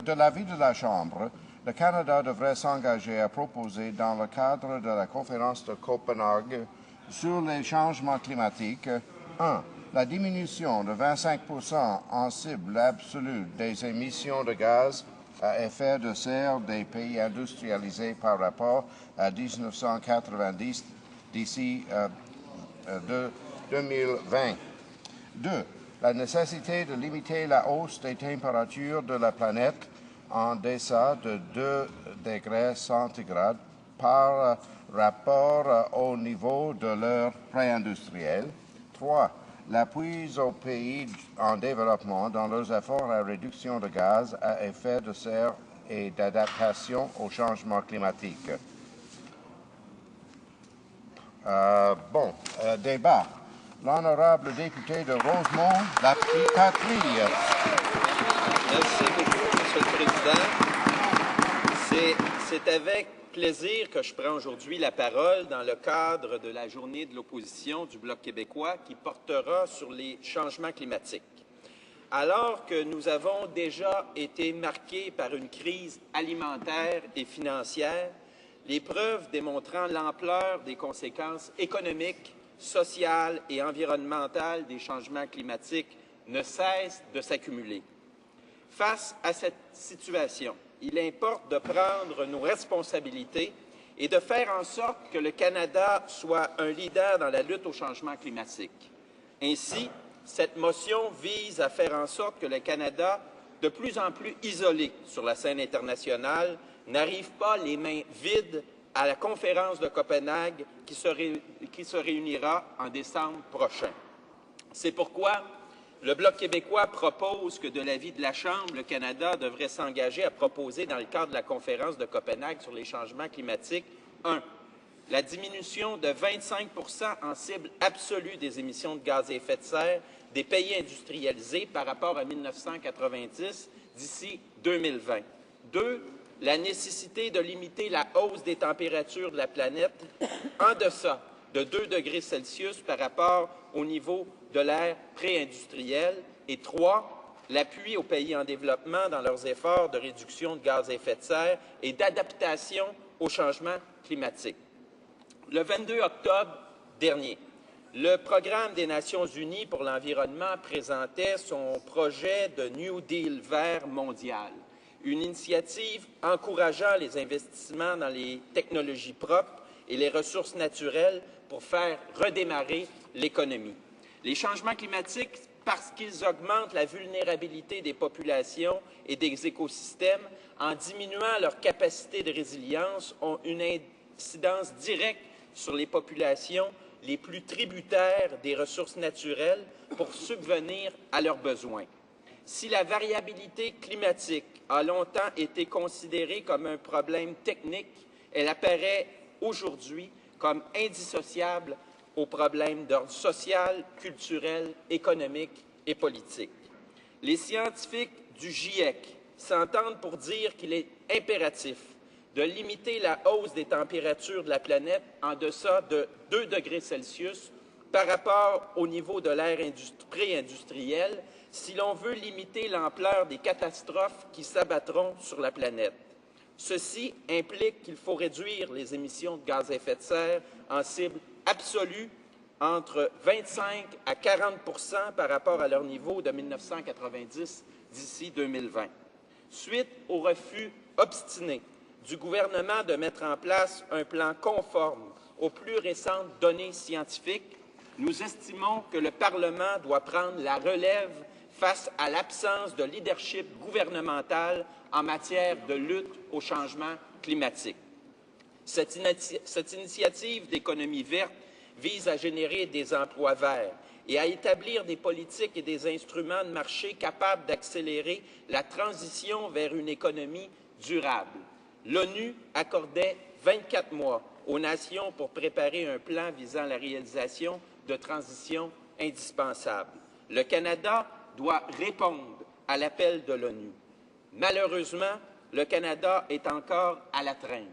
de l'avis de la Chambre, le Canada devrait s'engager à proposer, dans le cadre de la conférence de Copenhague sur les changements climatiques, 1. La diminution de 25% en cible absolue des émissions de gaz à effet de serre des pays industrialisés par rapport à 1990 d'ici 2020. 2. La nécessité de limiter la hausse des températures de la planète en deçà de 2 degrés centigrades par rapport au niveau de l'ère pré-industrielle. 3. L'appui aux pays en développement dans leurs efforts à réduction de gaz à effet de serre et d'adaptation au changement climatique. Débat. L'honorable député de Rosemont, la patrie. Merci beaucoup, Monsieur le Président. C'est avec plaisir que je prends aujourd'hui la parole dans le cadre de la journée de l'opposition du Bloc québécois qui portera sur les changements climatiques. Alors que nous avons déjà été marqués par une crise alimentaire et financière, les preuves démontrant l'ampleur des conséquences économiques, sociales et environnementales des changements climatiques ne cessent de s'accumuler. Face à cette situation, il importe de prendre nos responsabilités et de faire en sorte que le Canada soit un leader dans la lutte au changement climatique. Ainsi, cette motion vise à faire en sorte que le Canada, de plus en plus isolé sur la scène internationale, n'arrive pas les mains vides à la conférence de Copenhague qui se réunira en décembre prochain. C'est pourquoi le Bloc québécois propose que, de l'avis de la Chambre, le Canada devrait s'engager à proposer, dans le cadre de la conférence de Copenhague sur les changements climatiques, 1. La diminution de 25 % en cible absolue des émissions de gaz à effet de serre des pays industrialisés par rapport à 1990 d'ici 2020. 2. La nécessité de limiter la hausse des températures de la planète en deçà de 2 degrés Celsius par rapport au niveau de l'ère pré-industrielle. Et 3. L'appui aux pays en développement dans leurs efforts de réduction de gaz à effet de serre et d'adaptation au changement climatique. Le 22 octobre dernier, le Programme des Nations unies pour l'environnement présentait son projet de New Deal vert mondial, une initiative encourageant les investissements dans les technologies propres et les ressources naturelles pour faire redémarrer l'économie. Les changements climatiques, parce qu'ils augmentent la vulnérabilité des populations et des écosystèmes en diminuant leur capacité de résilience, ont une incidence directe sur les populations les plus tributaires des ressources naturelles pour subvenir à leurs besoins. Si la variabilité climatique a longtemps été considérée comme un problème technique, elle apparaît aujourd'hui comme indissociable aux problèmes d'ordre social, culturel, économique et politique. Les scientifiques du GIEC s'entendent pour dire qu'il est impératif de limiter la hausse des températures de la planète en deçà de 2 degrés Celsius par rapport au niveau de l'ère pré-industrielle si l'on veut limiter l'ampleur des catastrophes qui s'abattront sur la planète. Ceci implique qu'il faut réduire les émissions de gaz à effet de serre en cible absolue entre 25 à 40 % par rapport à leur niveau de 1990 d'ici 2020. Suite au refus obstiné du gouvernement de mettre en place un plan conforme aux plus récentes données scientifiques, nous estimons que le Parlement doit prendre la relève face à l'absence de leadership gouvernemental en matière de lutte au changement climatique. Cette initiative d'économie verte vise à générer des emplois verts et à établir des politiques et des instruments de marché capables d'accélérer la transition vers une économie durable. L'ONU accordait 24 mois aux nations pour préparer un plan visant la réalisation de transitions indispensables. Le Canada doit répondre à l'appel de l'ONU. Malheureusement, le Canada est encore à la traîne.